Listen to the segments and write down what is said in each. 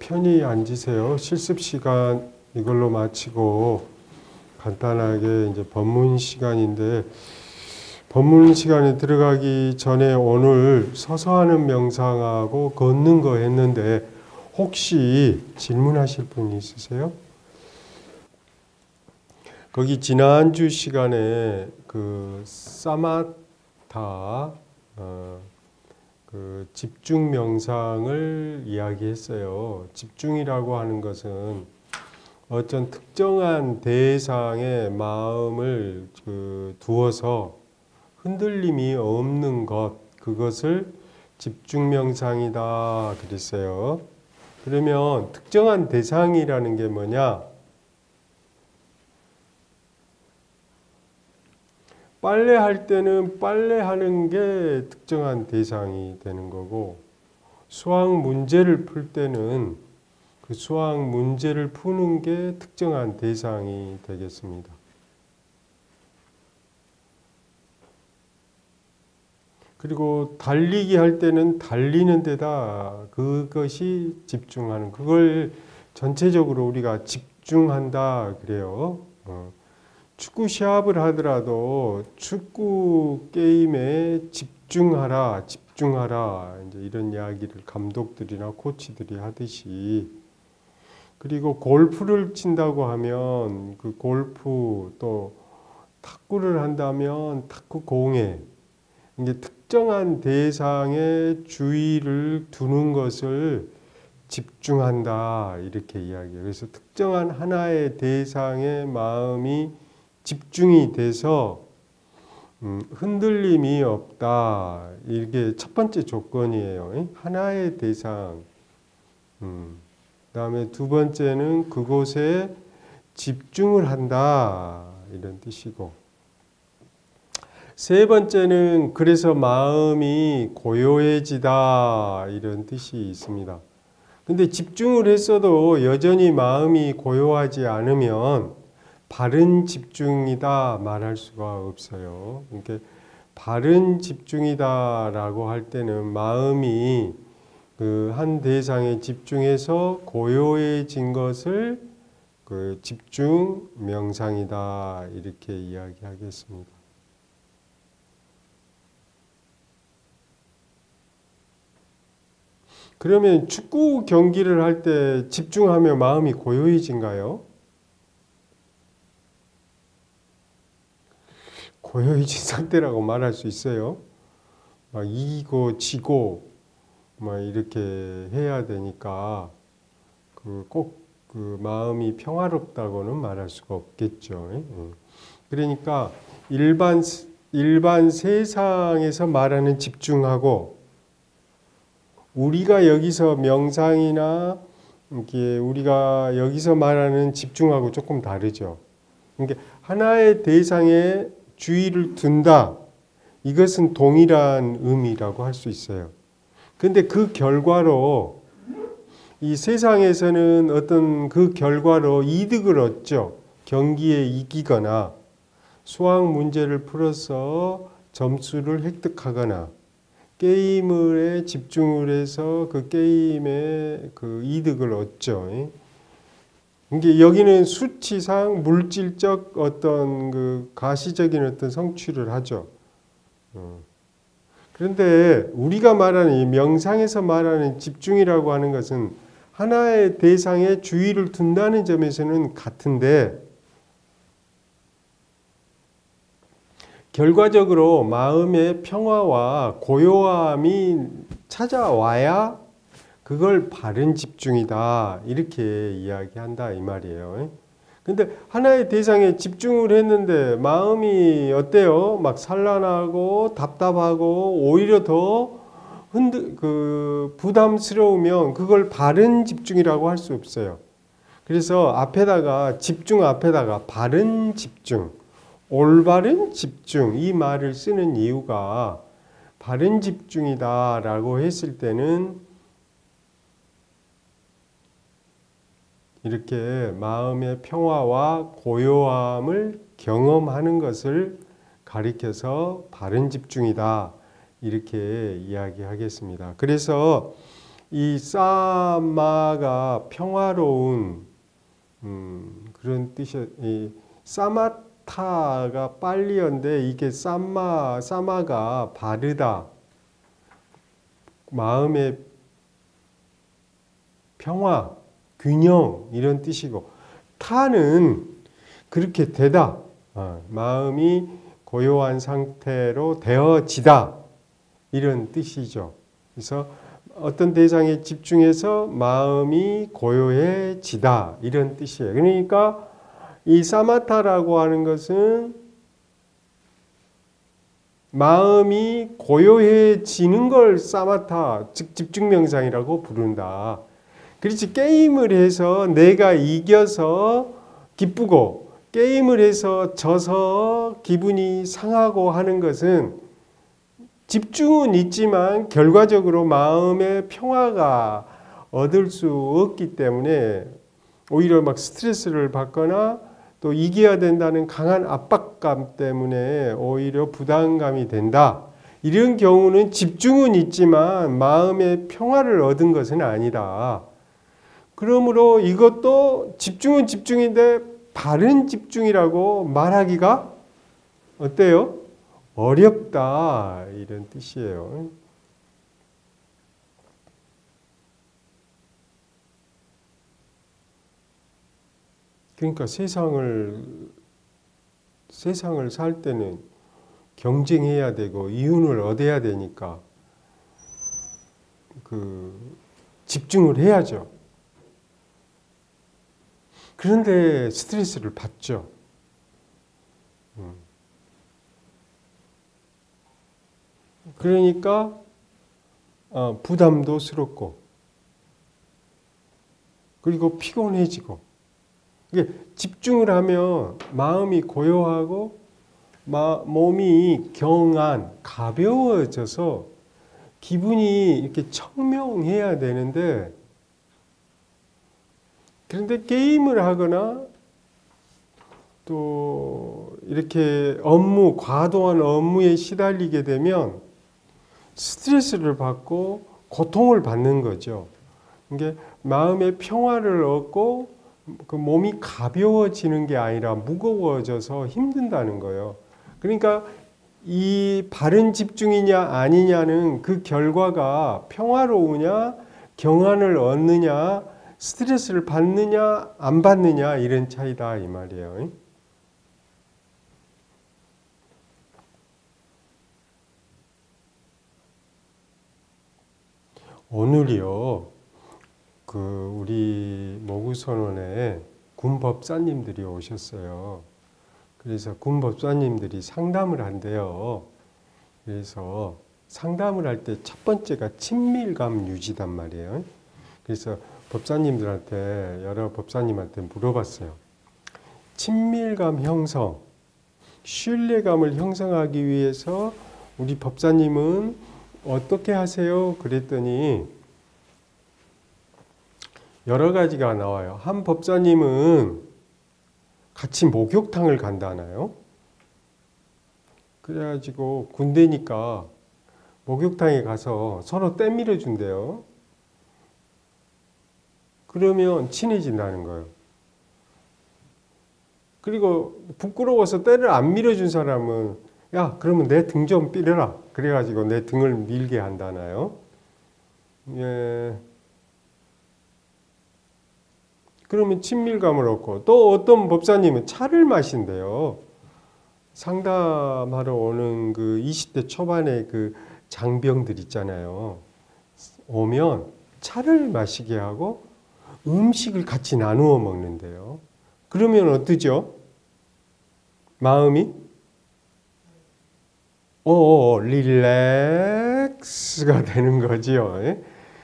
편히 앉으세요. 실습 시간 이걸로 마치고 간단하게 이제 법문 시간인데, 법문 시간에 들어가기 전에 오늘 서서 하는 명상하고 걷는 거 했는데 혹시 질문하실 분 있으세요? 거기 지난주 시간에 그 사마타 그 집중 명상을 이야기했어요. 집중이라고 하는 것은 어떤 특정한 대상에 마음을 두어서 흔들림이 없는 것, 그것을 집중 명상이다 그랬어요. 그러면 특정한 대상이라는 게 뭐냐? 빨래할 때는 빨래하는 게 특정한 대상이 되는 거고, 수학 문제를 풀 때는 그 수학 문제를 푸는 게 특정한 대상이 되겠습니다. 그리고 달리기 할 때는 달리는 데다 그것이 집중하는, 그걸 전체적으로 우리가 집중한다 그래요. 축구 시합을 하더라도 축구 게임에 집중하라, 집중하라, 이제 이런 이야기를 감독들이나 코치들이 하듯이, 그리고 골프를 친다고 하면 그 골프, 또 탁구를 한다면 탁구 공에 이게 특정한 대상에 주의를 두는 것을 집중한다 이렇게 이야기해요. 그래서 특정한 하나의 대상에 마음이 집중이 돼서 흔들림이 없다. 이게 첫 번째 조건이에요. 하나의 대상. 그다음에 두 번째는 그곳에 집중을 한다. 이런 뜻이고. 세 번째는 그래서 마음이 고요해지다. 이런 뜻이 있습니다. 근데 집중을 했어도 여전히 마음이 고요하지 않으면 바른 집중이다 말할 수가 없어요. 그러니까 바른 집중이다라고 할 때는 마음이 그 한 대상에 집중해서 고요해진 것을 그 집중 명상이다 이렇게 이야기하겠습니다. 그러면 축구 경기를 할 때 집중하면 마음이 고요해진가요? 고요해진 상태라고 말할 수 있어요. 막 이기고 지고 막 이렇게 해야 되니까 꼭 그 마음이 평화롭다고는 말할 수가 없겠죠. 그러니까 일반 세상에서 말하는 집중하고 우리가 여기서 명상이나 이게 우리가 여기서 말하는 집중하고 조금 다르죠. 그러니까 하나의 대상에 주의를 둔다. 이것은 동일한 의미라고 할 수 있어요. 근데 그 결과로 이 세상에서는 어떤 그 결과로 이득을 얻죠. 경기에 이기거나 수학 문제를 풀어서 점수를 획득하거나 게임에 집중을 해서 그 게임에 그 이득을 얻죠. 이게 여기는 수치상 물질적 어떤 그 가시적인 어떤 성취를 하죠. 그런데 우리가 말하는 이 명상에서 말하는 집중이라고 하는 것은 하나의 대상에 주의를 둔다는 점에서는 같은데 결과적으로 마음의 평화와 고요함이 찾아와야 그걸 바른 집중이다 이렇게 이야기한다 이 말이에요. 근데 하나의 대상에 집중을 했는데 마음이 어때요? 막 산란하고 답답하고 오히려 더 부담스러우면 그걸 바른 집중이라고 할 수 없어요. 그래서 앞에다가 집중 앞에다가 바른 집중, 올바른 집중 이 말을 쓰는 이유가 바른 집중이다라고 했을 때는 이렇게 마음의 평화와 고요함을 경험하는 것을 가리켜서 바른 집중이다 이렇게 이야기하겠습니다. 그래서 이 사마가 평화로운 그런 뜻이 이 사마타가 빨리어인데 이게 사마가 바르다, 마음의 평화, 균형 이런 뜻이고 타는 그렇게 되다, 마음이 고요한 상태로 되어지다 이런 뜻이죠. 그래서 어떤 대상에 집중해서 마음이 고요해지다 이런 뜻이에요. 그러니까 이 사마타라고 하는 것은 마음이 고요해지는 걸 사마타, 즉 집중명상이라고 부른다. 그렇지 게임을 해서 내가 이겨서 기쁘고 게임을 해서 져서 기분이 상하고 하는 것은 집중은 있지만 결과적으로 마음의 평화가 얻을 수 없기 때문에 오히려 막 스트레스를 받거나 또 이겨야 된다는 강한 압박감 때문에 오히려 부담감이 된다. 이런 경우는 집중은 있지만 마음의 평화를 얻은 것은 아니다. 그러므로 이것도 집중은 집중인데 바른 집중이라고 말하기가 어때요? 어렵다 이런 뜻이에요. 그러니까 세상을 살 때는 경쟁해야 되고 이윤을 얻어야 되니까 집중을 해야죠. 그런데 스트레스를 받죠. 그러니까 부담도 스럽고 그리고 피곤해지고 이게 집중을 하면 마음이 고요하고 몸이 경안, 가벼워져서 기분이 이렇게 청명해야 되는데 그런데 게임을 하거나 또 이렇게 과도한 업무에 시달리게 되면 스트레스를 받고 고통을 받는 거죠. 이게 마음의 평화를 얻고 그 몸이 가벼워지는 게 아니라 무거워져서 힘든다는 거예요. 그러니까 이 바른 집중이냐 아니냐는 그 결과가 평화로우냐, 경안을 얻느냐, 스트레스를 받느냐, 안 받느냐 이런 차이다 이 말이에요. 오늘이요, 우리 모구선원에 군법사님들이 오셨어요. 그래서 군법사님들이 상담을 한대요. 그래서 상담을 할 때 첫 번째가 친밀감 유지단 말이에요. 그래서 법사님들한테, 여러 법사님한테 물어봤어요. 친밀감 형성, 신뢰감을 형성하기 위해서 우리 법사님은 어떻게 하세요? 그랬더니 여러 가지가 나와요. 한 법사님은 같이 목욕탕을 간다나요? 그래가지고 군대니까 목욕탕에 가서 서로 떼밀어 준대요. 그러면 친해진다는 거예요. 그리고 부끄러워서 때를 안 밀어준 사람은 야, 그러면 내 등 좀 밀어라. 그래가지고 내 등을 밀게 한다나요? 예. 그러면 친밀감을 얻고 또 어떤 법사님은 차를 마신대요. 상담하러 오는 그 20대 초반의 그 장병들 있잖아요. 오면 차를 마시게 하고 음식을 같이 나누어 먹는데요. 그러면 어떠죠? 마음이 릴렉스가 되는 거지요.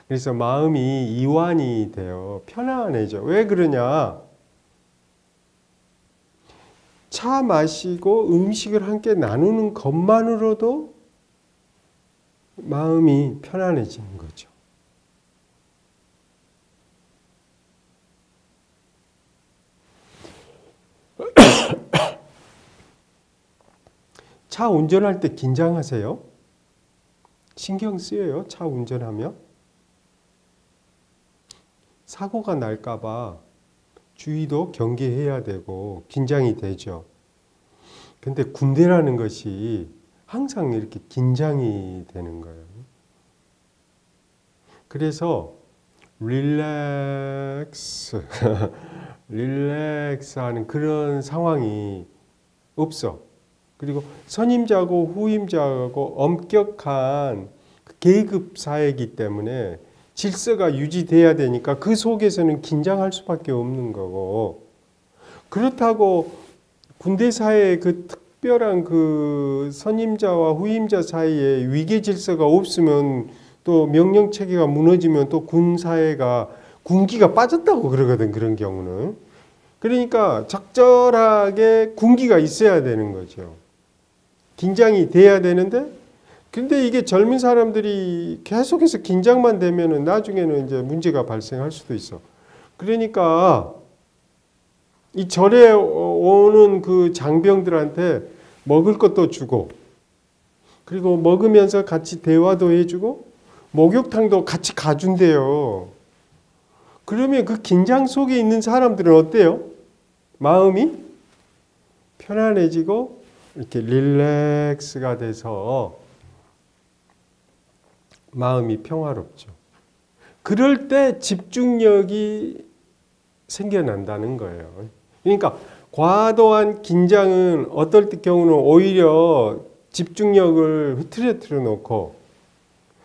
그래서 마음이 이완이 돼요. 편안해져. 왜 그러냐? 차 마시고 음식을 함께 나누는 것만으로도 마음이 편안해지는 거죠. 차 운전할 때 긴장하세요? 신경 쓰여요? 차 운전하면? 사고가 날까봐 주의도 경계해야 되고 긴장이 되죠. 근데 군대라는 것이 항상 이렇게 긴장이 되는 거예요. 그래서 릴렉스, 릴렉스 하는 그런 상황이 없어. 그리고 선임자고 후임자고 엄격한 계급 사회이기 때문에 질서가 유지돼야 되니까 그 속에서는 긴장할 수밖에 없는 거고, 그렇다고 군대 사회의 그 특별한 그 선임자와 후임자 사이에 위계 질서가 없으면 또 명령 체계가 무너지면 또 군 사회가 군기가 빠졌다고 그러거든, 그런 경우는. 그러니까 적절하게 군기가 있어야 되는 거죠. 긴장이 돼야 되는데, 근데 이게 젊은 사람들이 계속해서 긴장만 되면은 나중에는 이제 문제가 발생할 수도 있어. 그러니까 이 절에 오는 그 장병들한테 먹을 것도 주고, 그리고 먹으면서 같이 대화도 해주고, 목욕탕도 같이 가준대요. 그러면 그 긴장 속에 있는 사람들은 어때요? 마음이 편안해지고 이렇게 릴렉스가 돼서 마음이 평화롭죠. 그럴 때 집중력이 생겨난다는 거예요. 그러니까 과도한 긴장은 어떨 경우는 오히려 집중력을 흐트러뜨려 놓고,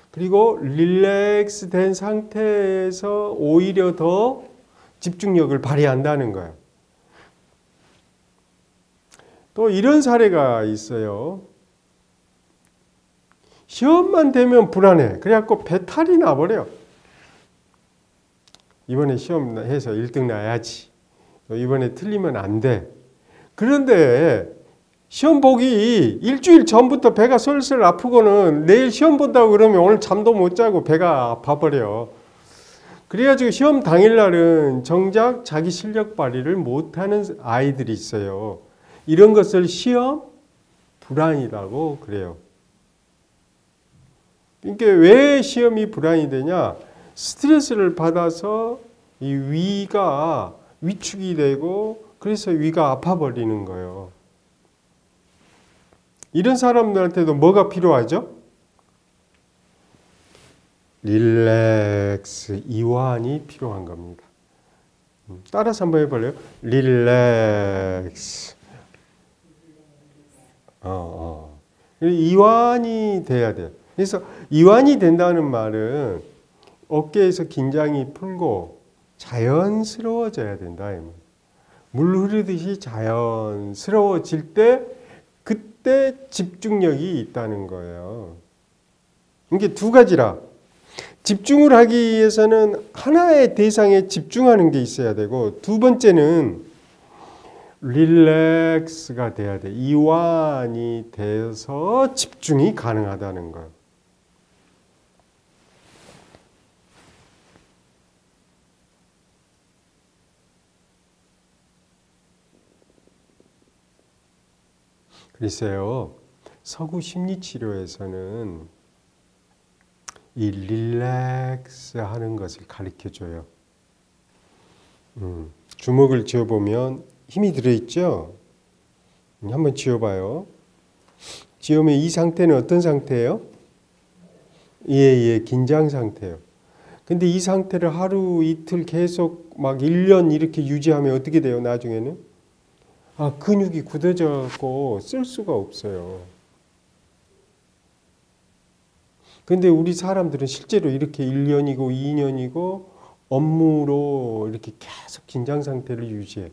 그리고 릴렉스 된 상태에서 오히려 더 집중력을 발휘한다는 거예요. 또 이런 사례가 있어요. 시험만 되면 불안해. 그래갖고 배탈이 나버려. 이번에 시험 해서 1등 나야지. 이번에 틀리면 안 돼. 그런데 시험 보기 일주일 전부터 배가 슬슬 아프고는 내일 시험 본다고 그러면 오늘 잠도 못 자고 배가 아파버려. 그래가지고 시험 당일날은 정작 자기 실력 발휘를 못하는 아이들이 있어요. 이런 것을 시험 불안이라고 그래요. 그러니까 왜 시험이 불안이 되냐? 스트레스를 받아서 이 위가 위축이 되고, 그래서 위가 아파버리는 거예요. 이런 사람들한테도 뭐가 필요하죠? 릴렉스, 이완이 필요한 겁니다. 따라서 한번 해볼래요? 릴렉스. 이완이 돼야 돼요. 그래서 이완이 된다는 말은 어깨에서 긴장이 풀고 자연스러워져야 된다. 물 흐르듯이 자연스러워질 때, 그때 집중력이 있다는 거예요. 이게 두 가지라. 집중을 하기 위해서는 하나의 대상에 집중하는 게 있어야 되고, 두 번째는 릴렉스가 돼야 돼. 이완이 돼서 집중이 가능하다는 거예요. 글쎄요, 서구 심리치료에서는 이 릴렉스 하는 것을 가르쳐줘요. 주먹을 쥐어보면 힘이 들어있죠? 한번 쥐어봐요. 쥐으면 이 상태는 어떤 상태예요? 예, 긴장 상태예요. 근데 이 상태를 하루 이틀 계속 막 1년 이렇게 유지하면 어떻게 돼요, 나중에는? 근육이 굳어져갖고 쓸 수가 없어요. 근데 우리 사람들은 실제로 이렇게 1년이고 2년이고 업무로 이렇게 계속 긴장 상태를 유지해.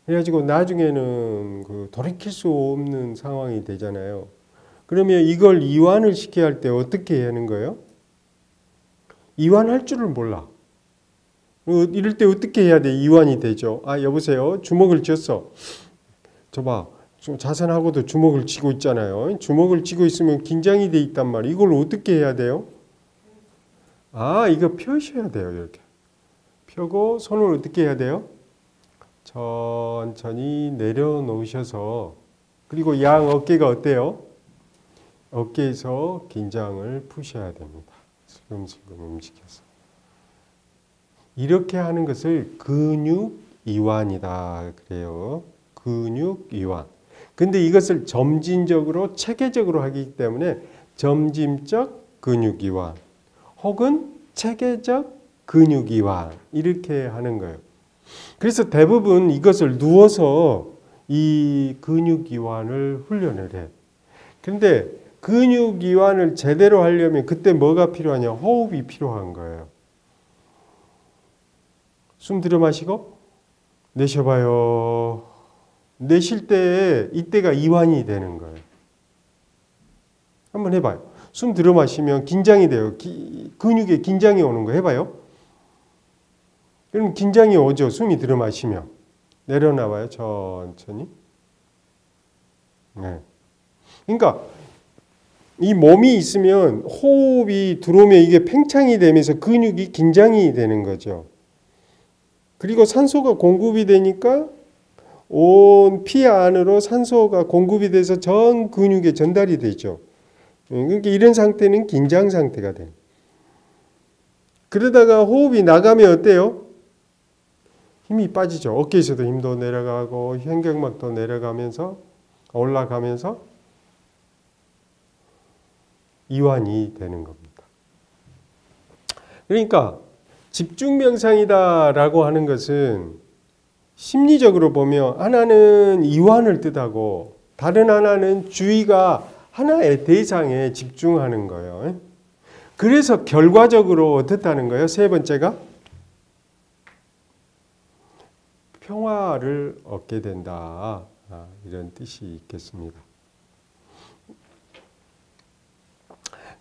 그래가지고 나중에는 그 돌이킬 수 없는 상황이 되잖아요. 그러면 이걸 이완을 시켜야 할 때 어떻게 해야 하는 거예요? 이완할 줄을 몰라. 이럴 때 어떻게 해야 돼? 이완이 되죠. 여보세요. 주먹을 쥐었어. 저봐, 자선하고도 주먹을 쥐고 있잖아요. 주먹을 쥐고 있으면 긴장이 돼 있단 말이에요. 이걸 어떻게 해야 돼요? 이거 펴셔야 돼요. 이렇게 펴고 손을 어떻게 해야 돼요? 천천히 내려놓으셔서, 그리고 양 어깨가 어때요? 어깨에서 긴장을 푸셔야 됩니다. 슬금슬금 움직여서. 이렇게 하는 것을 근육이완이다 그래요. 근육이완. 근데 이것을 점진적으로 체계적으로 하기 때문에 점진적 근육이완 혹은 체계적 근육이완 이렇게 하는 거예요. 그래서 대부분 이것을 누워서 이 근육이완을 훈련을 해. 그런데 근육이완을 제대로 하려면 그때 뭐가 필요하냐? 호흡이 필요한 거예요. 숨 들여 마시고 내쉬어봐요. 내쉴 때 이때가 이완이 되는 거예요. 한번 해봐요. 숨 들여 마시면 긴장이 돼요. 근육에 긴장이 오는 거 해봐요. 그럼 긴장이 오죠. 숨이 들여 마시면. 내려놔봐요. 천천히. 네. 그러니까 이 몸이 있으면 호흡이 들어오면 이게 팽창이 되면서 근육이 긴장이 되는 거죠. 그리고 산소가 공급이 되니까 온 피 안으로 산소가 공급이 돼서 전 근육에 전달이 되죠. 그러니까 이런 상태는 긴장 상태가 돼요. 그러다가 호흡이 나가면 어때요? 힘이 빠지죠. 어깨에서도 힘도 내려가고 횡격막도 내려가면서 올라가면서 이완이 되는 겁니다. 그러니까 집중명상이다라고 하는 것은 심리적으로 보면 하나는 이완을 뜻하고 다른 하나는 주의가 하나의 대상에 집중하는 거예요. 그래서 결과적으로 어떻다는 거예요? 세 번째가 평화를 얻게 된다. 이런 뜻이 있겠습니다.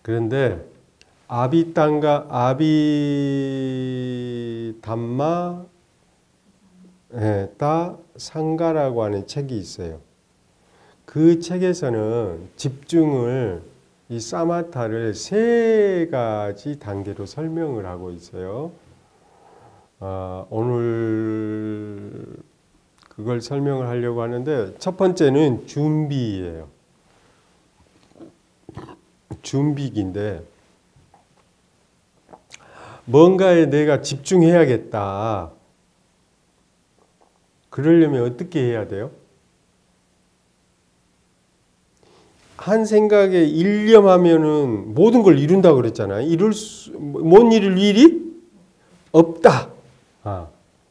그런데 아비담마 다 상가라고 하는 책이 있어요. 그 책에서는 집중을 이 사마타를 세 가지 단계로 설명을 하고 있어요. 오늘 그걸 설명을 하려고 하는데 첫 번째는 준비예요. 준비기인데 뭔가에 내가 집중해야겠다. 그러려면 어떻게 해야 돼요? 한 생각에 일념하면은 모든 걸 이룬다고 그랬잖아요. 못 이룰 일이 없다.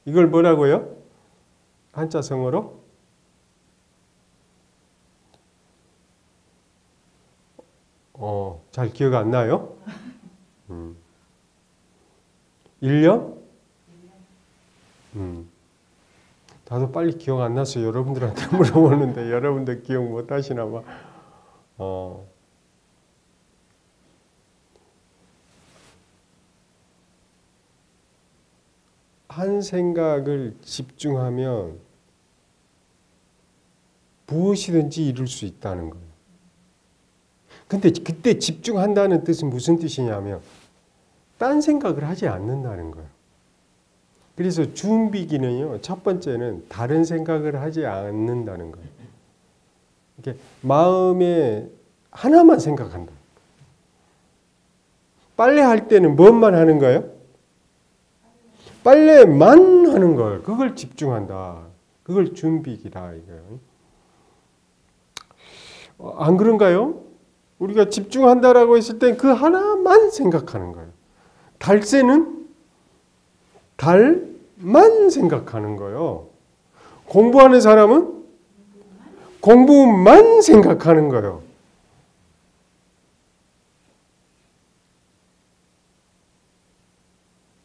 이걸 뭐라고요? 한자성어로? 잘 기억 안 나요? 일념? 나도 빨리 기억 안 나서 여러분들한테 물어보는데 여러분들 기억 못 하시나 봐. 한 생각을 집중하면 무엇이든지 이룰 수 있다는 거예요. 근데 그때 집중한다는 뜻은 무슨 뜻이냐면 딴 생각을 하지 않는다는 거예요. 그래서 준비기는요. 첫 번째는 다른 생각을 하지 않는다는 거예요. 이렇게 마음에 하나만 생각한다. 빨래 할 때는 무엇만 하는 거예요? 빨래만 하는 걸. 그걸 집중한다. 그걸 준비기라 이거예요. 안 그런가요? 우리가 집중한다라고 했을 때 그 하나만 생각하는 거예요. 달새는 달만 생각하는 거예요. 공부하는 사람은 공부만 생각하는 거예요.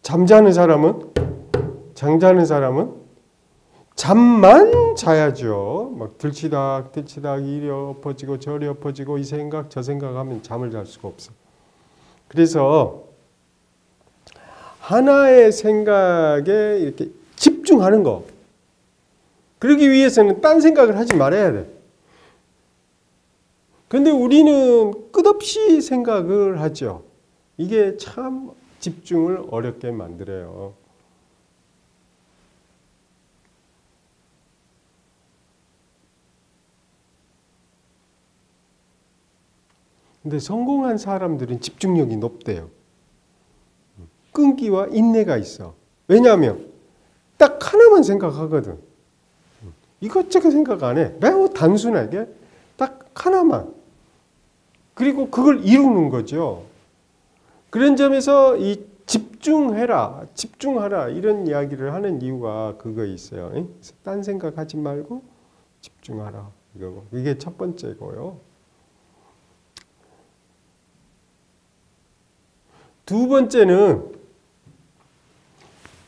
잠자는 사람은 잠만 자야죠. 막 들치닥 이리 엎어지고 저리 엎어지고 이 생각 저 생각하면 잠을 잘 수가 없어요. 그래서 하나의 생각에 이렇게 집중하는 거. 그러기 위해서는 딴 생각을 하지 말아야 돼. 그런데 우리는 끝없이 생각을 하죠. 이게 참 집중을 어렵게 만들어요. 근데 성공한 사람들은 집중력이 높대요. 끈기와 인내가 있어. 왜냐하면 딱 하나만 생각하거든. 이것저것 생각 안 해. 매우 단순하게 딱 하나만. 그리고 그걸 이루는 거죠. 그런 점에서 이 집중해라, 집중하라 이런 이야기를 하는 이유가 그거 있어요. 그래서 딴 생각하지 말고 집중하라. 이거고. 이게 첫 번째고요. 두 번째는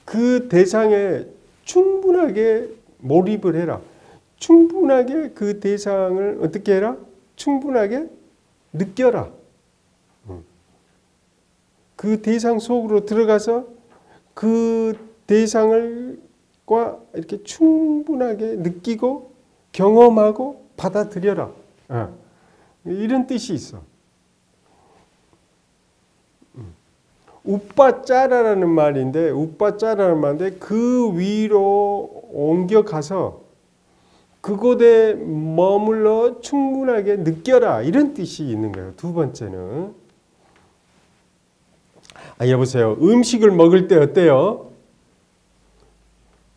그 대상에 충분하게 몰입을 해라. 충분하게 그 대상을 어떻게 해라? 충분하게 느껴라. 그 대상 속으로 들어가서 그 대상을과 이렇게 충분하게 느끼고 경험하고 받아들여라. 이런 뜻이 있어. 우빠짜라라는 말인데, 우빠짜라는 말인데 그 위로 옮겨가서 그곳에 머물러 충분하게 느껴라. 이런 뜻이 있는 거예요. 두 번째는. 여보세요. 음식을 먹을 때 어때요?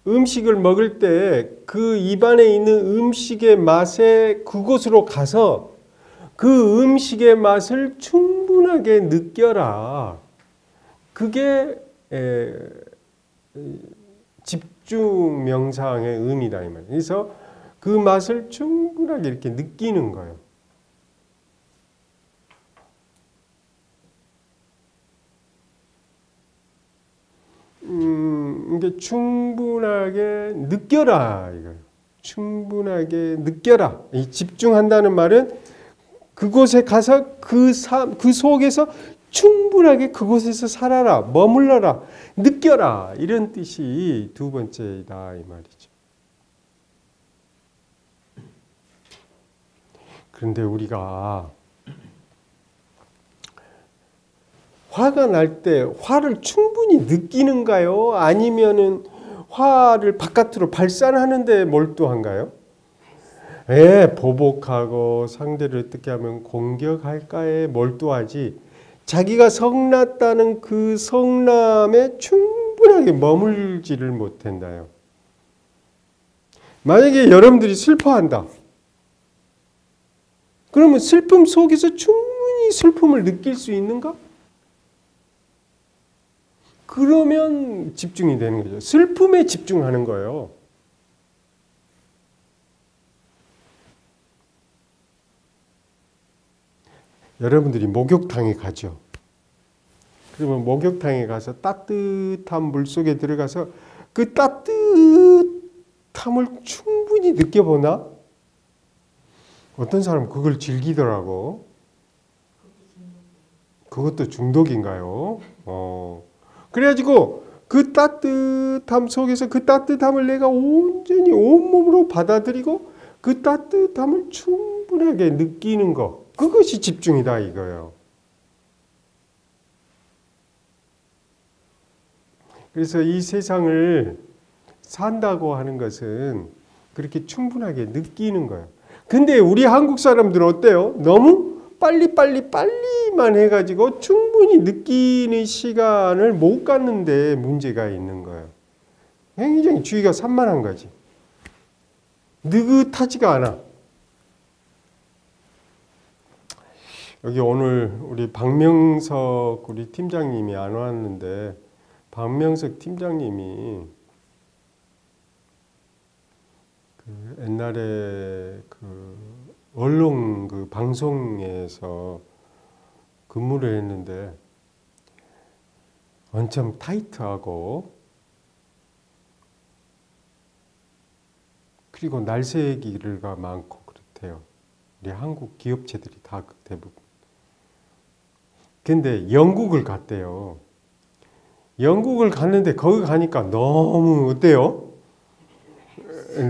음식을 먹을 때 그 입안에 있는 음식의 맛에 그곳으로 가서 그 음식의 맛을 충분하게 느껴라. 그게 집중 명상의 의미다 이 말이에요. 그래서 그 맛을 충분하게 이렇게 느끼는 거예요. 이게 충분하게 느껴라 이거예요. 충분하게 느껴라. 이 집중한다는 말은 그곳에 가서 그 속에서 충분하게 그곳에서 살아라, 머물러라, 느껴라 이런 뜻이 두 번째이다 이 말이죠. 그런데 우리가 화가 날 때 화를 충분히 느끼는가요? 아니면은 화를 바깥으로 발산하는 데 몰두한가요? 보복하고 상대를 어떻게 하면 공격할까에 몰두하지 자기가 성났다는 그 성남에 충분하게 머물지를 못한다요. 만약에 여러분들이 슬퍼한다. 그러면 슬픔 속에서 충분히 슬픔을 느낄 수 있는가? 그러면 집중이 되는 거죠. 슬픔에 집중하는 거예요. 여러분들이 목욕탕에 가죠. 그러면 목욕탕에 가서 따뜻한 물 속에 들어가서 그 따뜻함을 충분히 느껴보나? 어떤 사람은 그걸 즐기더라고. 그것도 중독인가요? 그래가지고 그 따뜻함 속에서 그 따뜻함을 내가 온전히 온몸으로 받아들이고 그 따뜻함을 충분하게 느끼는 것. 그것이 집중이다 이거예요. 그래서 이 세상을 산다고 하는 것은 그렇게 충분하게 느끼는 거예요. 근데 우리 한국 사람들은 어때요? 너무 빨리만 해가지고 충분히 느끼는 시간을 못 갖는데 문제가 있는 거예요. 굉장히 주의가 산만한 거지. 느긋하지가 않아. 여기 오늘 우리 박명석 우리 팀장님이 안 왔는데 박명석 팀장님이 그 옛날에 그 언론 그 방송에서 근무를 했는데 엄청 타이트하고 그리고 날새기가 많고 그렇대요. 우리 한국 기업체들이 다 대부분. 근데 영국을 갔대요. 영국을 갔는데 거기 가니까 너무 어때요?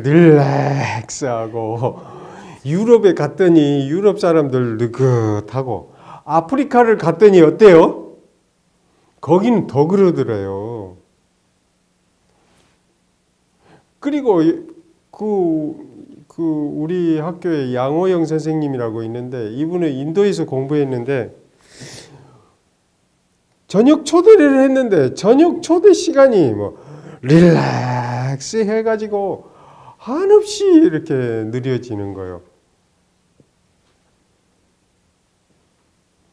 릴렉스하고 유럽에 갔더니 유럽 사람들 느긋하고 아프리카를 갔더니 어때요? 거기는 더 그러더래요. 그리고 우리 학교에 양호영 선생님이라고 있는데 이분은 인도에서 공부했는데 저녁 초대를 했는데 저녁 초대 시간이 뭐 릴렉스 해가지고 한없이 이렇게 느려지는 거예요.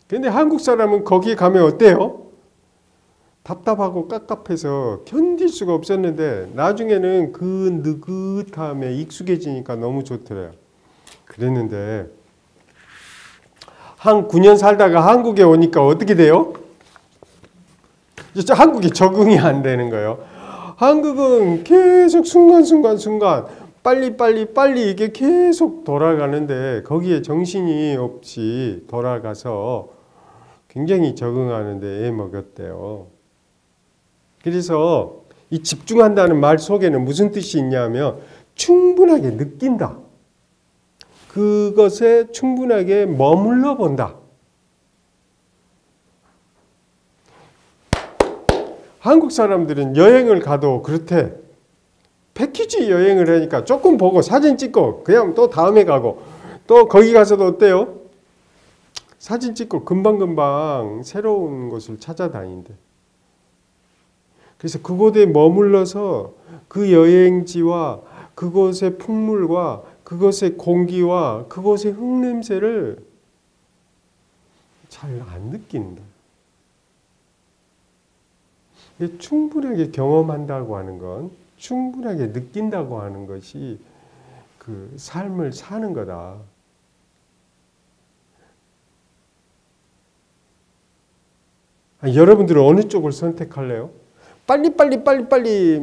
근데 한국 사람은 거기 가면 어때요? 답답하고 깝깝해서 견딜 수가 없었는데 나중에는 그 느긋함에 익숙해지니까 너무 좋더래요. 그랬는데 한 9년 살다가 한국에 오니까 어떻게 돼요? 한국에 적응이 안 되는 거예요. 한국은 계속 순간 빨리 이게 계속 돌아가는데 거기에 정신이 없이 돌아가서 굉장히 적응하는데 애먹었대요. 그래서 이 집중한다는 말 속에는 무슨 뜻이 있냐면 충분하게 느낀다. 그것에 충분하게 머물러 본다. 한국 사람들은 여행을 가도 그렇대. 패키지 여행을 하니까 조금 보고 사진 찍고 그냥 또 다음에 가고 또 거기 가서도 어때요? 사진 찍고 금방금방 새로운 곳을 찾아다닌대. 그래서 그곳에 머물러서 그 여행지와 그곳의 풍물과 그곳의 공기와 그곳의 흙냄새를 잘 안 느낀다. 충분하게 경험한다고 하는 건 충분하게 느낀다고 하는 것이 그 삶을 사는 거다. 여러분들은 어느 쪽을 선택할래요? 빨리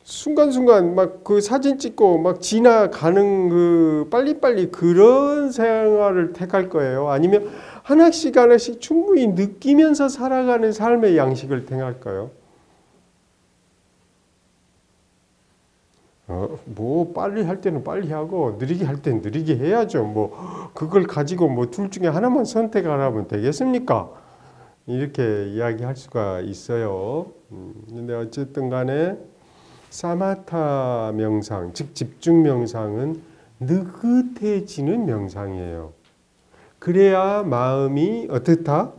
순간순간 막 그 사진 찍고 막 지나가는 그 빨리빨리 그런 생활을 택할 거예요? 아니면 하나씩 충분히 느끼면서 살아가는 삶의 양식을 택할까요? 뭐 빨리 할 때는 빨리 하고 느리게 할 때는 느리게 해야죠. 뭐 그걸 가지고 뭐 둘 중에 하나만 선택하라면 되겠습니까? 이렇게 이야기할 수가 있어요. 근데 어쨌든 간에 사마타 명상, 즉 집중 명상은 느긋해지는 명상이에요. 그래야 마음이 어떻다?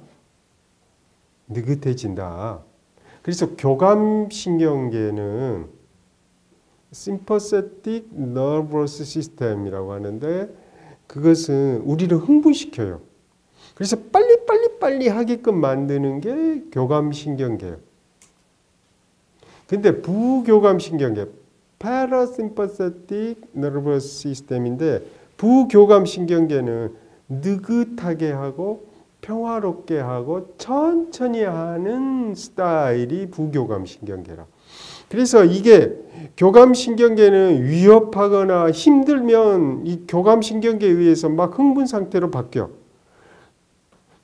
느긋해진다. 그래서 교감신경계는 sympathetic nervous system이라고 하는데 그것은 우리를 흥분시켜요. 그래서 빨리 하게끔 만드는 게 교감신경계예요. 근데 부교감신경계, parasympathetic nervous system인데 부교감신경계는 느긋하게 하고 평화롭게 하고 천천히 하는 스타일이 부교감신경계라. 그래서 이게 교감신경계는 위협하거나 힘들면 이 교감신경계에 의해서 막 흥분 상태로 바뀌어.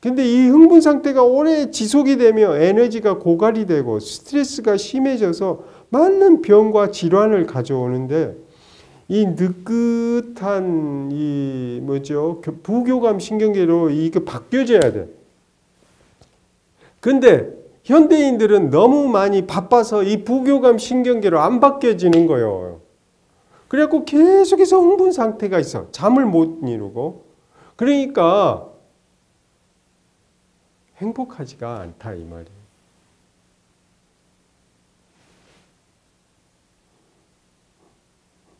근데 이 흥분 상태가 오래 지속이 되면 에너지가 고갈이 되고 스트레스가 심해져서 많은 병과 질환을 가져오는데 이 느긋한 이 뭐죠? 부교감 신경계로 이게 바뀌어져야 돼. 근데 현대인들은 너무 많이 바빠서 이 부교감 신경계로 안 바뀌어지는 거예요. 그래갖고 계속해서 흥분 상태가 있어. 잠을 못 이루고. 그러니까 행복하지가 않다 이 말이에요.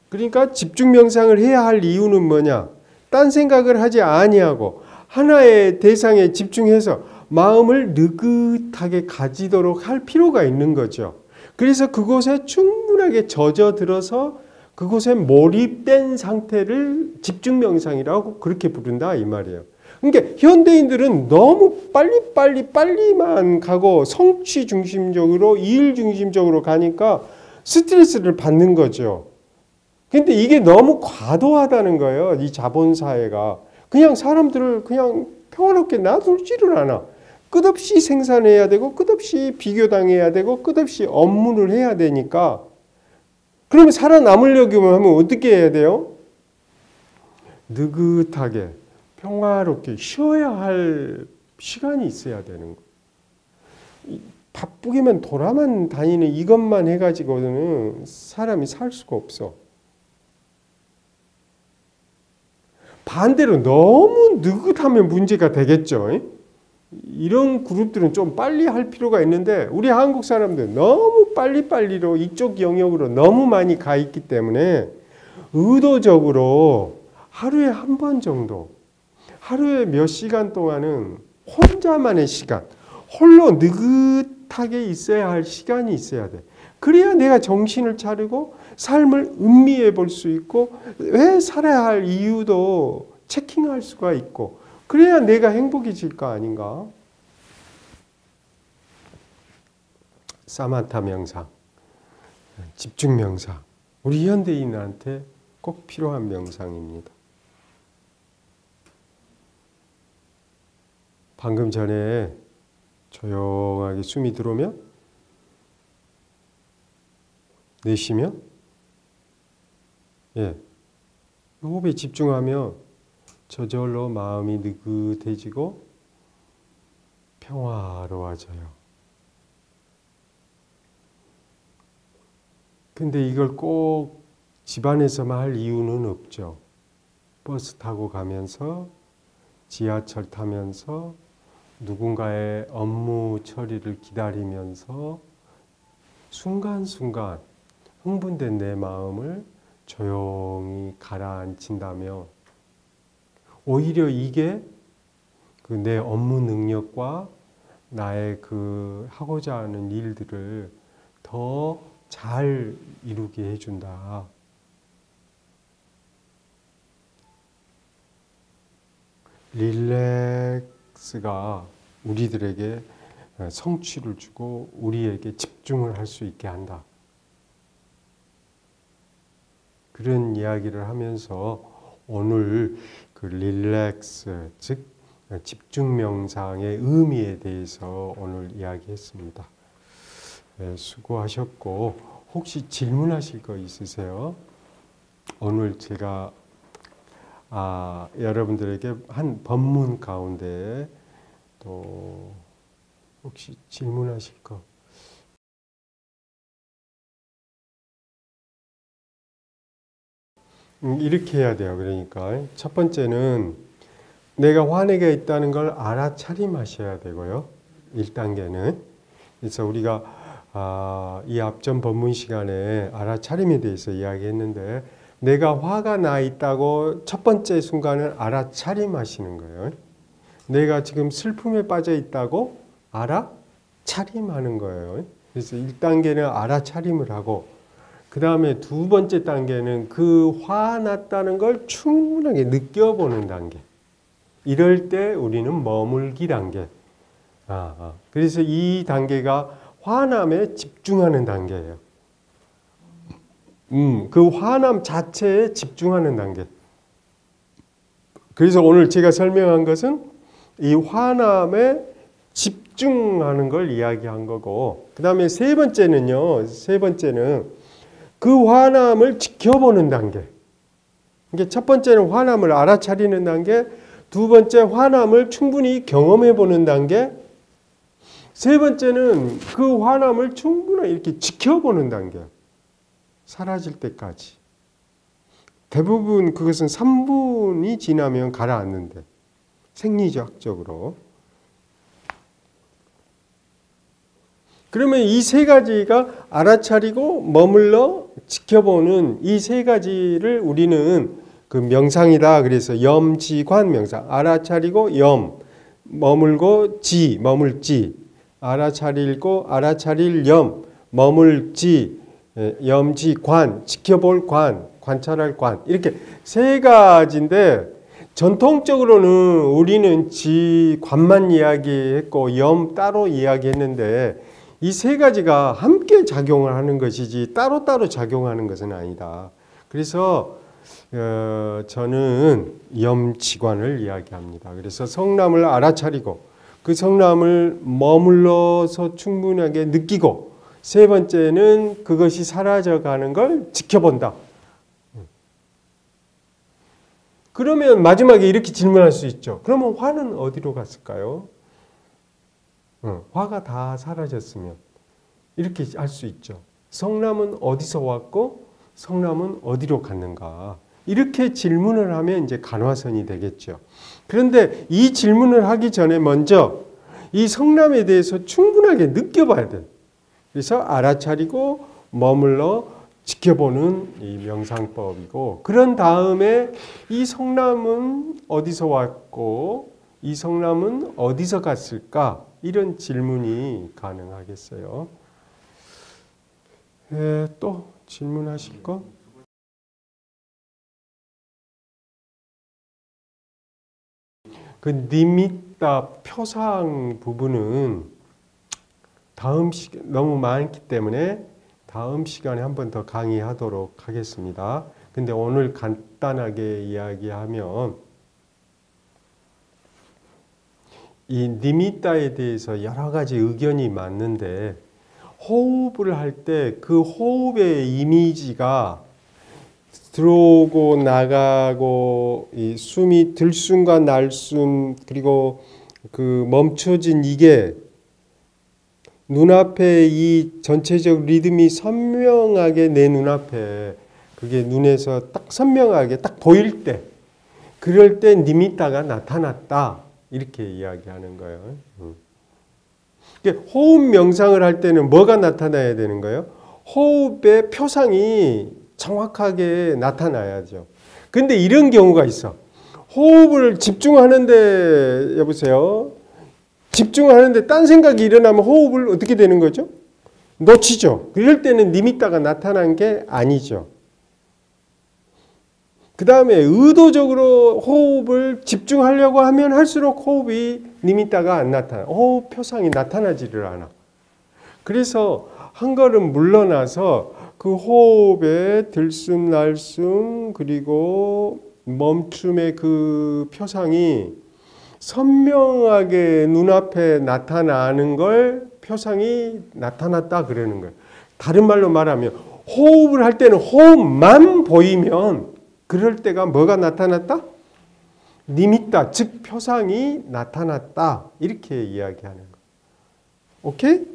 그러니까 집중 명상을 해야 할 이유는 뭐냐? 딴 생각을 하지 아니하고 하나의 대상에 집중해서 마음을 느긋하게 가지도록 할 필요가 있는 거죠. 그래서 그곳에 충분하게 젖어들어서 그곳에 몰입된 상태를 집중 명상이라고 그렇게 부른다 이 말이에요. 그러니까 현대인들은 너무 빨리만 가고 성취 중심적으로 일 중심적으로 가니까 스트레스를 받는 거죠. 근데 이게 너무 과도하다는 거예요. 이 자본사회가. 그냥 사람들을 그냥 평화롭게 놔두지를 않아. 끝없이 생산해야 되고 끝없이 비교당해야 되고 끝없이 업무를 해야 되니까 그러면 살아남으려고 하면 어떻게 해야 돼요? 느긋하게 평화롭게 쉬어야 할 시간이 있어야 되는 거예요. 바쁘게만 돌아만 다니는 이것만 해가지고는 사람이 살 수가 없어. 반대로 너무 느긋하면 문제가 되겠죠. 이런 그룹들은 좀 빨리 할 필요가 있는데 우리 한국 사람들 너무 빨리빨리로 이쪽 영역으로 너무 많이 가 있기 때문에 의도적으로 하루에 한 번 정도, 하루에 몇 시간 동안은 혼자만의 시간, 홀로 느긋하게 있어야 할 시간이 있어야 돼. 그래야 내가 정신을 차리고 삶을 음미해 볼 수 있고 왜 살아야 할 이유도 체킹할 수가 있고 그래야 내가 행복해질 거 아닌가? 사마타 명상, 집중 명상, 우리 현대인한테 꼭 필요한 명상입니다. 방금 전에 조용하게 숨이 들어오면 내쉬면 호흡에 집중하면 저절로 마음이 느긋해지고 평화로워져요. 근데 이걸 꼭 집안에서만 할 이유는 없죠. 버스 타고 가면서, 지하철 타면서, 누군가의 업무 처리를 기다리면서 순간순간 흥분된 내 마음을 조용히 가라앉힌다면 오히려 이게 그 내 업무 능력과 나의 그 하고자 하는 일들을 더 잘 이루게 해준다. 릴렉스가 우리들에게 성취를 주고 우리에게 집중을 할 수 있게 한다. 그런 이야기를 하면서 오늘 그 릴렉스, 즉 집중 명상의 의미에 대해서 오늘 이야기했습니다. 수고하셨고 혹시 질문하실 거 있으세요? 오늘 제가 여러분들에게 한 법문 가운데 또 혹시 질문하실 거? 이렇게 해야 돼요. 그러니까 첫 번째는 내가 화내게 있다는 걸 알아차림하셔야 되고요. 1단계는. 그래서 우리가 이 앞전 법문 시간에 알아차림에 대해서 이야기했는데 내가 화가 나 있다고 첫 번째 순간을 알아차림하시는 거예요. 내가 지금 슬픔에 빠져 있다고 알아차림하는 거예요. 그래서 1단계는 알아차림을 하고 그 다음에 두 번째 단계는 그 화났다는 걸 충분하게 느껴보는 단계. 이럴 때 우리는 머물기 단계. 그래서 이 단계가 화남에 집중하는 단계예요. 그 화남 자체에 집중하는 단계. 그래서 오늘 제가 설명한 것은 이 화남에 집중하는 걸 이야기한 거고, 그 다음에 세 번째는 그 화남을 지켜보는 단계. 이게 첫 번째는 화남을 알아차리는 단계, 두 번째 화남을 충분히 경험해 보는 단계, 세 번째는 그 화남을 충분히 이렇게 지켜보는 단계. 사라질 때까지. 대부분 그것은 3분이 지나면 가라앉는데, 생리학적으로. 그러면 이 세 가지가 알아차리고 머물러 지켜보는 이 세 가지를 우리는 그 명상이다. 그래서 염지관 명상. 알아차리고 염, 머물고 지, 머물지. 알아차리고 알아차릴 염, 머물지, 염지관, 지켜볼 관, 관찰할 관. 이렇게 세 가지인데 전통적으로는 우리는 지관만 이야기했고 염 따로 이야기했는데 이 세 가지가 함께 작용을 하는 것이지 따로따로 작용하는 것은 아니다. 그래서 저는 염지관을 이야기합니다. 그래서 성남을 알아차리고 그 성남을 머물러서 충분하게 느끼고 세 번째는 그것이 사라져가는 걸 지켜본다. 그러면 마지막에 이렇게 질문할 수 있죠. 그러면 화는 어디로 갔을까요? 화가 다 사라졌으면 이렇게 할 수 있죠. 성남은 어디서 왔고 성남은 어디로 갔는가? 이렇게 질문을 하면 이제 간화선이 되겠죠. 그런데 이 질문을 하기 전에 먼저 이 성남에 대해서 충분하게 느껴봐야 돼. 그래서 알아차리고 머물러 지켜보는 이 명상법이고, 그런 다음에 이 성남은 어디서 왔고 이 성남은 어디서 갔을까? 이런 질문이 가능하겠어요. 또 질문하실 거? 그 니미타 표상 부분은 너무 많기 때문에 다음 시간에 한 번 더 강의하도록 하겠습니다. 근데 오늘 간단하게 이야기하면 이 니미타에 대해서 여러 가지 의견이 많는데, 호흡을 할 때 그 호흡의 이미지가 들어오고 나가고 이 숨이 들숨과 날숨 그리고 그 멈춰진 이게 눈앞에 이 전체적 리듬이 선명하게 내 눈앞에 그게 눈에서 딱 선명하게 딱 보일 때, 그럴 때 니미타가 나타났다 이렇게 이야기하는 거예요. 호흡 명상을 할 때는 뭐가 나타나야 되는 거예요? 호흡의 표상이 정확하게 나타나야죠. 근데 이런 경우가 있어. 호흡을 집중하는데, 여보세요? 집중하는데 딴 생각이 일어나면 호흡을 어떻게 되는 거죠? 놓치죠. 그럴 때는 니미타가 나타난 게 아니죠. 그 다음에 의도적으로 호흡을 집중하려고 하면 할수록 호흡이 니미타가 안 나타나. 호흡 표상이 나타나지를 않아. 그래서 한 걸음 물러나서 그 호흡의 들숨 날숨 그리고 멈춤의 그 표상이 선명하게 눈앞에 나타나는 걸 표상이 나타났다 그러는 거예요. 다른 말로 말하면 호흡을 할 때는 호흡만 보이면 그럴 때가 뭐가 나타났다? 니미타, 즉 표상이 나타났다. 이렇게 이야기하는 거예요. 오케이?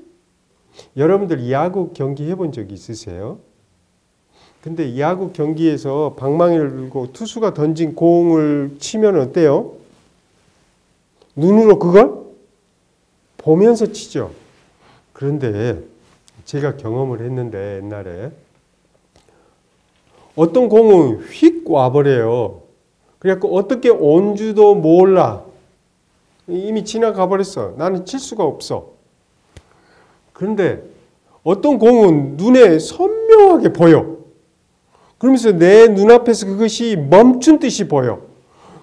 여러분들 야구 경기 해본 적 있으세요? 근데 야구 경기에서 방망이를 들고 투수가 던진 공을 치면 어때요? 눈으로 그걸 보면서 치죠. 그런데 제가 경험을 했는데 옛날에 어떤 공은 휙 와버려요. 그래갖고 어떻게 온 줄도 몰라. 이미 지나가 버렸어. 나는 칠 수가 없어. 그런데 어떤 공은 눈에 선명하게 보여. 그러면서 내 눈앞에서 그것이 멈춘 듯이 보여.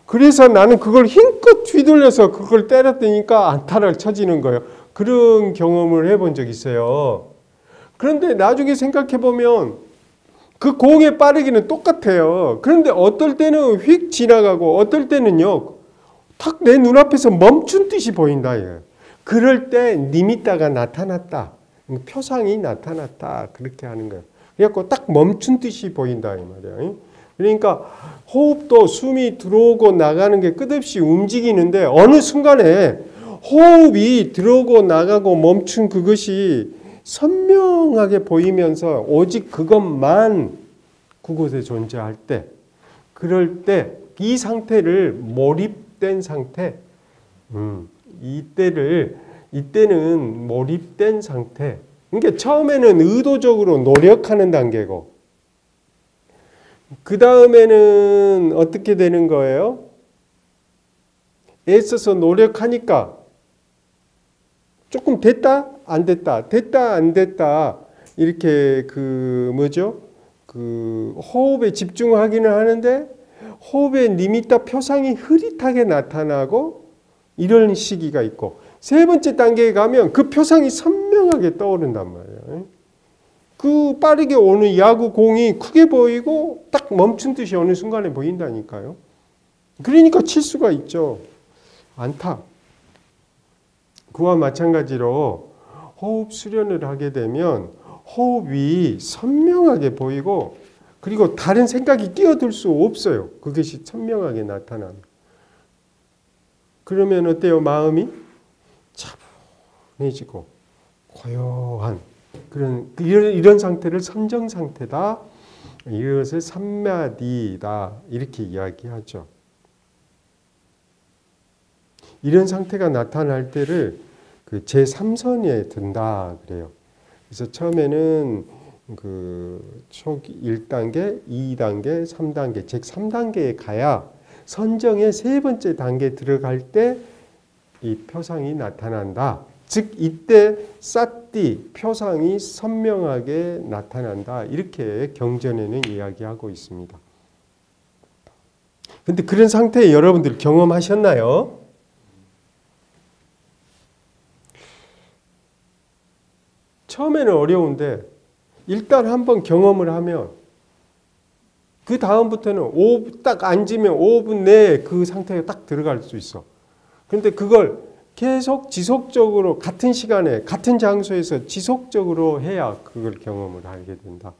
그래서 나는 그걸 힘껏 휘둘려서 그걸 때렸더니까 안타를 쳐지는 거예요. 그런 경험을 해본 적이 있어요. 그런데 나중에 생각해보면 그 공의 빠르기는 똑같아요. 그런데 어떨 때는 휙 지나가고 어떨 때는요, 탁 내 눈앞에서 멈춘 듯이 보인다. 그럴 때 니미타가 나타났다. 표상이 나타났다. 그렇게 하는 거예요. 그래갖고 딱 멈춘 듯이 보인다. 이 말이에요. 그러니까 호흡도 숨이 들어오고 나가는 게 끝없이 움직이는데 어느 순간에 호흡이 들어오고 나가고 멈춘 그것이 선명하게 보이면서 오직 그것만 그곳에 존재할 때, 그럴 때 이 상태를 몰입된 상태, 이때는 몰입된 상태. 그러니까 처음에는 의도적으로 노력하는 단계고, 그 다음에는 어떻게 되는 거예요? 애써서 노력하니까 조금 됐다 안 됐다 됐다 안 됐다 이렇게 호흡에 집중하기는 하는데 호흡의 니미타 표상이 흐릿하게 나타나고 이런 시기가 있고, 세 번째 단계에 가면 그 표상이 선명하게 떠오른단 말이에요. 그 빠르게 오는 야구 공이 크게 보이고 딱 멈춘 듯이 어느 순간에 보인다니까요. 그러니까 칠 수가 있죠. 안타. 그와 마찬가지로 호흡 수련을 하게 되면 호흡이 선명하게 보이고 그리고 다른 생각이 끼어들 수 없어요. 그것이 선명하게 나타납니다. 그러면 어때요? 마음이 차분해지고 고요한 이런 상태를 선정 상태다. 이것을 삼마디다. 이렇게 이야기하죠. 이런 상태가 나타날 때를 그 제3선에 든다 그래요. 그래서 처음에는 그 초기 1단계, 2단계, 3단계, 즉 3단계에 가야 선정의 세 번째 단계에 들어갈 때 이 표상이 나타난다. 즉 이때 쌌띠 표상이 선명하게 나타난다. 이렇게 경전에는 이야기하고 있습니다. 근데 그런 상태에 여러분들 경험하셨나요? 처음에는 어려운데 일단 한번 경험을 하면 그 다음부터는 딱 앉으면 5분 내에 그 상태에 딱 들어갈 수 있어. 그런데 그걸 계속 지속적으로 같은 시간에 같은 장소에서 지속적으로 해야 그걸 경험을 하게 된다.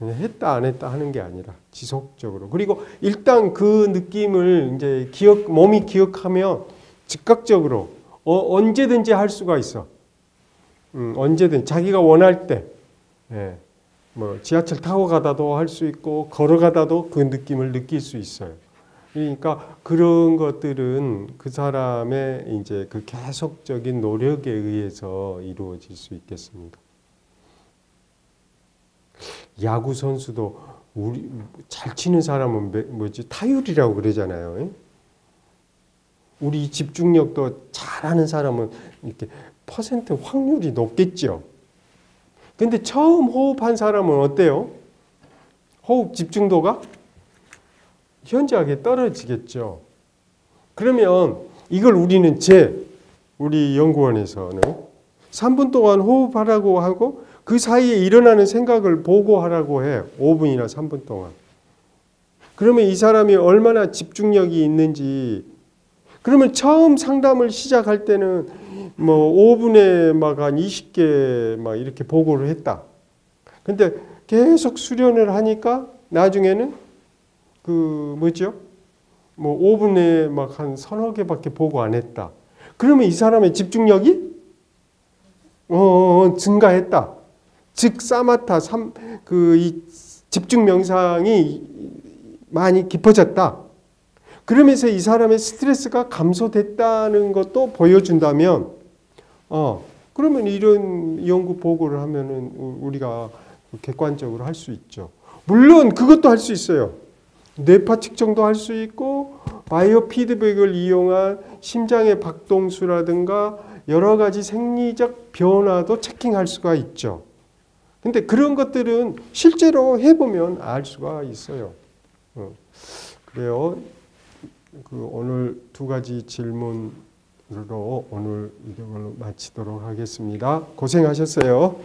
했다 안 했다 하는 게 아니라 지속적으로. 그리고 일단 그 느낌을 이제 몸이 기억하면 즉각적으로 언제든지 할 수가 있어. 언제든 자기가 원할 때, 예, 뭐 지하철 타고 가다도 할 수 있고 걸어가다도 그 느낌을 느낄 수 있어요. 그러니까 그런 것들은 그 사람의 이제 그 계속적인 노력에 의해서 이루어질 수 있겠습니다. 야구 선수도 우리 잘 치는 사람은 뭐지 타율이라고 그러잖아요. 우리 집중력도 잘하는 사람은 이렇게 퍼센트 확률이 높겠죠. 근데 처음 호흡한 사람은 어때요? 호흡 집중도가 현저하게 떨어지겠죠. 그러면 이걸 우리는 우리 연구원에서는 3분 동안 호흡하라고 하고 그 사이에 일어나는 생각을 보고하라고 해요. 5분이나 3분 동안. 그러면 이 사람이 얼마나 집중력이 있는지. 그러면 처음 상담을 시작할 때는 뭐 5분에 막 한 20개 막 이렇게 보고를 했다. 근데 계속 수련을 하니까 나중에는 그 뭐죠? 뭐 5분에 막 한 서너 개밖에 보고 안 했다. 그러면 이 사람의 집중력이 증가했다. 즉 사마타 이 집중 명상이 많이 깊어졌다. 그러면서 이 사람의 스트레스가 감소됐다는 것도 보여준다면, 그러면 이런 연구 보고를 하면은 우리가 객관적으로 할 수 있죠. 물론 그것도 할 수 있어요. 뇌파 측정도 할 수 있고, 바이오 피드백을 이용한 심장의 박동수라든가 여러 가지 생리적 변화도 체킹할 수가 있죠. 근데 그런 것들은 실제로 해보면 알 수가 있어요. 그래요. 오늘 두 가지 질문으로 오늘 이걸로 마치도록 하겠습니다. 고생하셨어요.